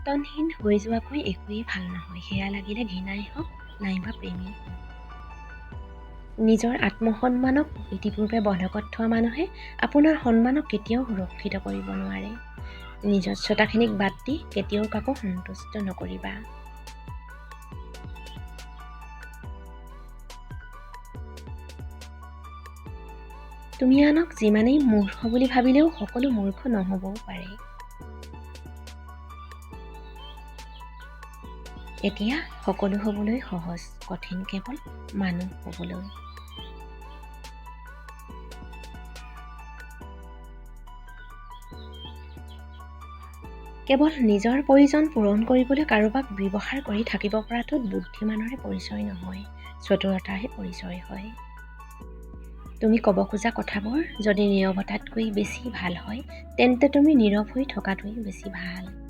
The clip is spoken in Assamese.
পৰিৱৰ্তনহীন হৈ যোৱাকৈ একোৱেই ভাল নহয়, সেয়া লাগিলে ঘৃণাই হওক নাইবা প্ৰেমেই হওক। নিজৰ আত্মসন্মানক ইতিপূৰ্বে বন্ধকত থোৱা মানুহে আপোনাৰ সন্মানক কেতিয়াও সুৰক্ষিত কৰিব নোৱাৰে। নিজস্বতাখিনিক বাদ দি কেতিয়াও কাকো সন্তুষ্ট নকৰিবা। তুমি আনক যিমানেই মূৰ্খ বুলি ভাবিলেও সকলো মূৰ্খ নহ'বও পাৰে। এতিয়া সকলো হ'বলৈ সহজ, কঠিন কেৱল মানুহ হ'বলৈ। কেৱল নিজৰ প্ৰয়োজন পূৰণ কৰিবলৈ কাৰোবাক ব্যৱহাৰ কৰি থাকিব পৰাটোত বুদ্ধিমানৰে পৰিচয় নহয়, চতুৰতাৰহে পৰিচয় হয়। তুমি ক'ব খোজা কথাবোৰ যদি নীৰৱতাতকৈ বেছি ভাল হয়, তেন্তে তুমি নীৰৱ হৈ থকাটোৱেই বেছি ভাল।